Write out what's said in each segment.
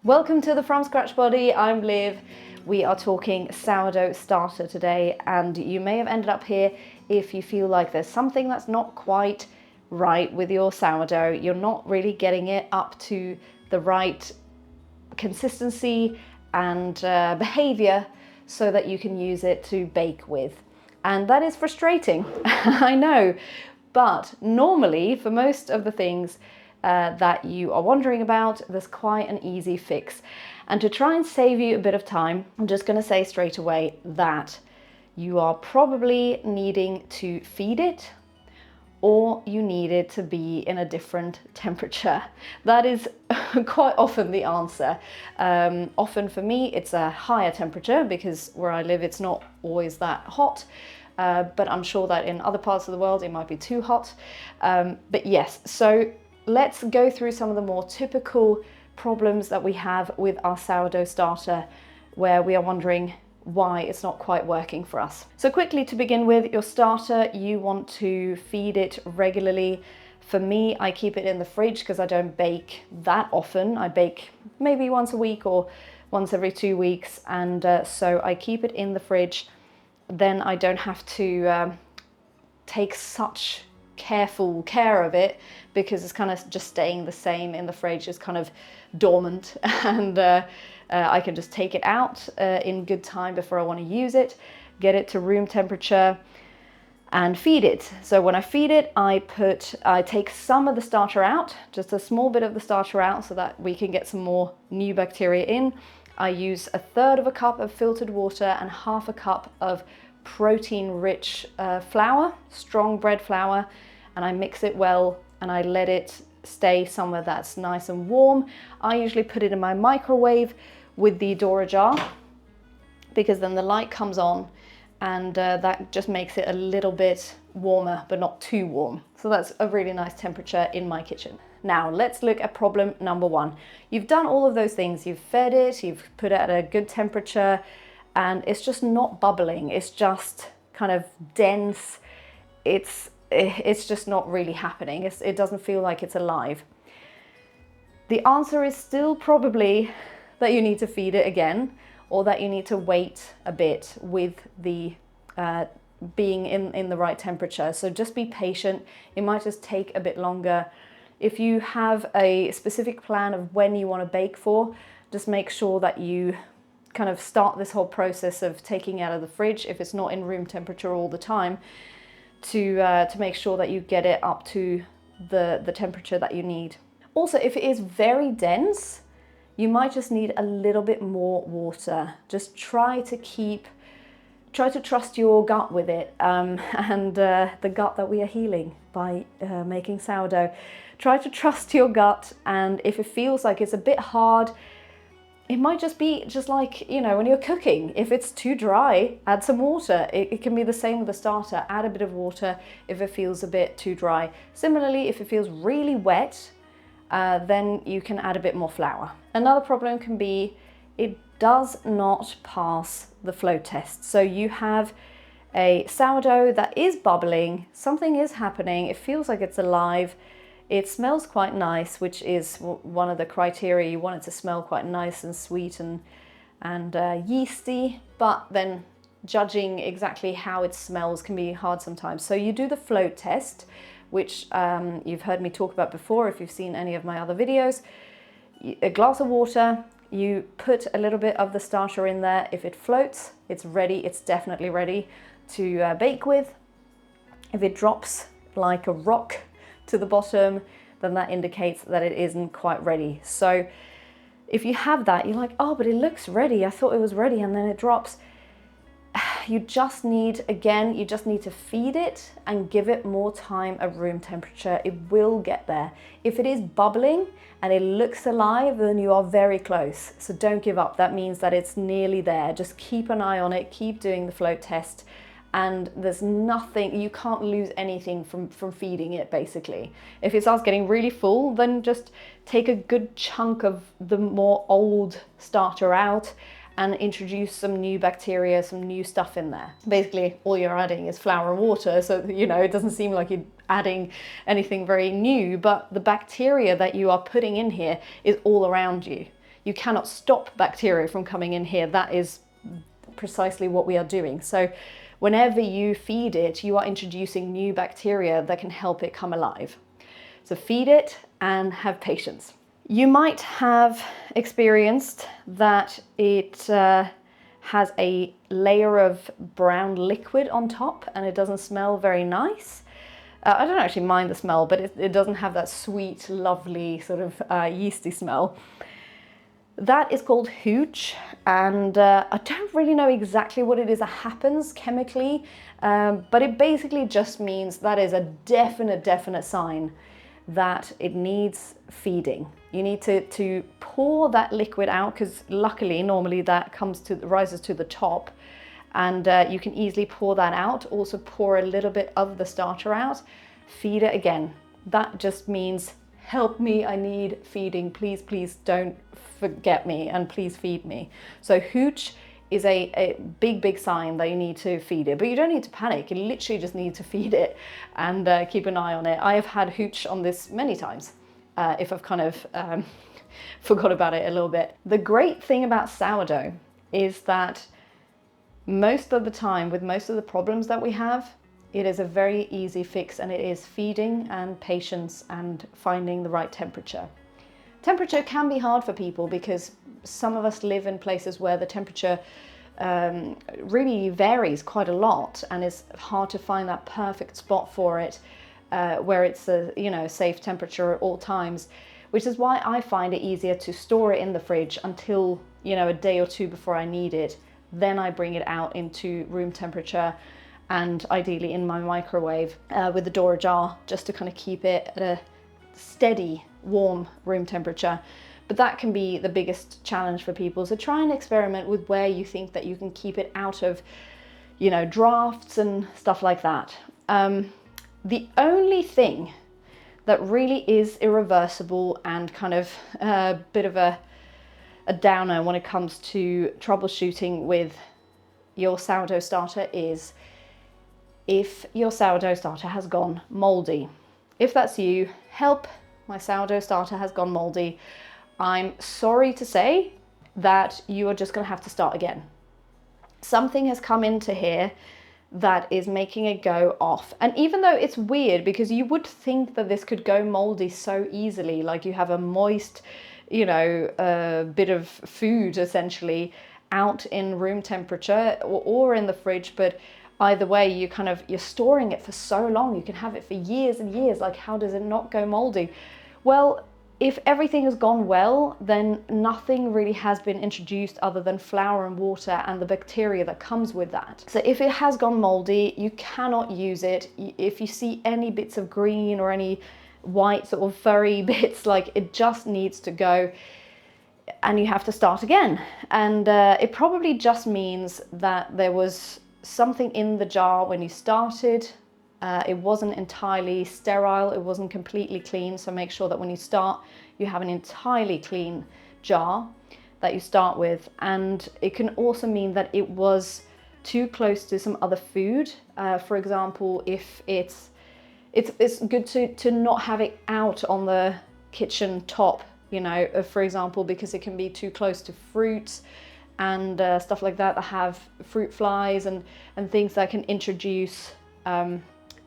Welcome to the From Scratch Body. I'm Liv. We are talking sourdough starter today, and you may have ended up here if you feel like there's something that's not quite right with your sourdough. You're not really getting it up to the right consistency and behavior so that you can use it to bake with. And that is frustrating, I know. But normally, for most of the things that you are wondering about, there's quite an easy fix. And to try and save you a bit of time, I'm just going to say straight away that you are probably needing to feed it, or you need it to be in a different temperature. That is quite often the answer. Often for me, it's a higher temperature because where I live, it's not always that hot. But I'm sure that in other parts of the world, it might be too hot. But yes, so let's go through some of the more typical problems that we have with our sourdough starter, where we are wondering why it's not quite working for us. So quickly to begin with, your starter, you want to feed it regularly. For me, I keep it in the fridge because I don't bake that often. I bake maybe once a week or once every 2 weeks. And so I keep it in the fridge. Then I don't have to take such careful care of it because it's kind of just staying the same in the fridge. It's kind of dormant, and I can just take it out in good time before I want to use it, get it to room temperature and feed it. So when I feed it, I take some of the starter out, just a small bit of the starter out so that we can get some more new bacteria in. I use 1/3 cup of filtered water and 1/2 cup of protein-rich flour, strong bread flour, and I mix it well and I let it stay somewhere that's nice and warm. I usually put it in my microwave with the Dora jar because then the light comes on and that just makes it a little bit warmer, but not too warm. So that's a really nice temperature in my kitchen. Now let's look at problem number 1. You've done all of those things. You've fed it, you've put it at a good temperature, and it's just not bubbling. It's just kind of dense. It's just not really happening. It doesn't feel like it's alive. The answer is still probably that you need to feed it again, or that you need to wait a bit with the being in the right temperature. So just be patient. It might just take a bit longer. If you have a specific plan of when you want to bake for, just make sure that you kind of start this whole process of taking it out of the fridge, if it's not in room temperature all the time, to make sure that you get it up to the temperature that you need. Also, if it is very dense, you might just need a little bit more water. Just try to trust your gut with it, and the gut that we are healing by making sourdough. Try to trust your gut, and if it feels like it's a bit hard, it might just be just like, you know, when you're cooking. If it's too dry, add some water. It can be the same with the starter. Add a bit of water if it feels a bit too dry. Similarly, if it feels really wet, then you can add a bit more flour. Another problem can be it does not pass the flow test. So you have a sourdough that is bubbling, something is happening, it feels like it's alive. It smells quite nice, which is one of the criteria. You want it to smell quite nice and sweet and yeasty, but then judging exactly how it smells can be hard sometimes. So you do the float test, which you've heard me talk about before if you've seen any of my other videos. A glass of water, you put a little bit of the starter in there. If it floats, it's ready. It's definitely ready to bake with. If it drops like a rock to the bottom, then that indicates that it isn't quite ready. So if you have that, you're like, oh, but it looks ready. I thought it was ready, and then it drops. You just need to feed it and give it more time at room temperature. It will get there. If it is bubbling and it looks alive, then you are very close. So don't give up. That means that it's nearly there. Just keep an eye on it. Keep doing the float test. And there's nothing, you can't lose anything from feeding it, basically. If it starts getting really full, then just take a good chunk of the more old starter out and introduce some new bacteria, some new stuff in there. Basically, all you're adding is flour and water, so you know it doesn't seem like you're adding anything very new, but the bacteria that you are putting in here is all around you. You cannot stop bacteria from coming in here. That is precisely what we are doing. So whenever you feed it, you are introducing new bacteria that can help it come alive. So feed it and have patience. You might have experienced that it has a layer of brown liquid on top and it doesn't smell very nice. I don't actually mind the smell, but it doesn't have that sweet, lovely sort of yeasty smell. That is called hooch, and I don't really know exactly what it is that happens chemically, but it basically just means that is a definite sign that it needs feeding. You need to pour that liquid out, because luckily normally that rises to the top, and you can easily pour that out. Also pour a little bit of the starter out, feed it again. That just means, help me, I need feeding, please don't forget me and please feed me. So hooch is a big sign that you need to feed it, but you don't need to panic. You literally just need to feed it and keep an eye on it. I have had hooch on this many times if I've kind of forgot about it a little bit. The great thing about sourdough is that most of the time, with most of the problems that we have, it is a very easy fix, and it is feeding and patience and finding the right temperature. Temperature can be hard for people because some of us live in places where the temperature really varies quite a lot, and it's hard to find that perfect spot for it where it's a safe temperature at all times, which is why I find it easier to store it in the fridge until a day or two before I need it. Then I bring it out into room temperature, and ideally in my microwave with the door ajar, just to kind of keep it at a steady warm room temperature. But that can be the biggest challenge for people. So try and experiment with where you think that you can keep it out of drafts and stuff like that. The only thing that really is irreversible and kind of a bit of a downer when it comes to troubleshooting with your sourdough starter is if your sourdough starter has gone moldy. If that's you, help, my sourdough starter has gone moldy. I'm sorry to say that you are just going to have to start again. Something has come into here that is making it go off. And even though it's weird, because you would think that this could go moldy so easily, like you have a moist, bit of food essentially out in room temperature or in the fridge, but either way, you're storing it for so long, you can have it for years and years. Like, how does it not go moldy? Well, if everything has gone well, then nothing really has been introduced other than flour and water and the bacteria that comes with that. So if it has gone moldy, you cannot use it. If you see any bits of green or any white sort of furry bits, like, it just needs to go, and you have to start again. And it probably just means that there was something in the jar when you started. It wasn't entirely sterile, it wasn't completely clean, so make sure that when you start, you have an entirely clean jar that you start with. And it can also mean that it was too close to some other food. For example, if it's good to not have it out on the kitchen top, for example, because it can be too close to fruits and stuff like that have fruit flies and things that can introduce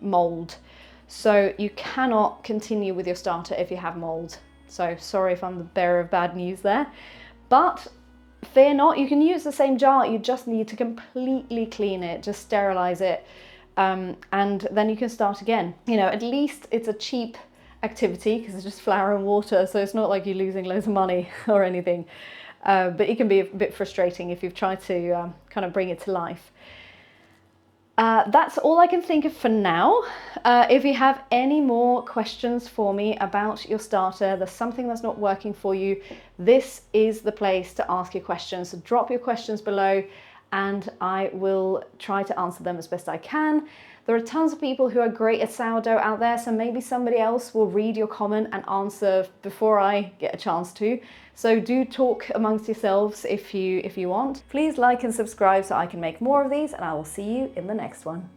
mold. So you cannot continue with your starter if you have mold. So sorry if I'm the bearer of bad news there, but fear not, you can use the same jar. You just need to completely clean it, just sterilize it, and then you can start again. At least it's a cheap activity because it's just flour and water, so it's not like you're losing loads of money or anything. But it can be a bit frustrating if you've tried to kind of bring it to life. That's all I can think of for now. If you have any more questions for me about your starter, there's something that's not working for you, this is the place to ask your questions. So drop your questions below and I will try to answer them as best I can. There are tons of people who are great at sourdough out there, so maybe somebody else will read your comment and answer before I get a chance to. So do talk amongst yourselves if you want. Please like and subscribe so I can make more of these, and I will see you in the next one.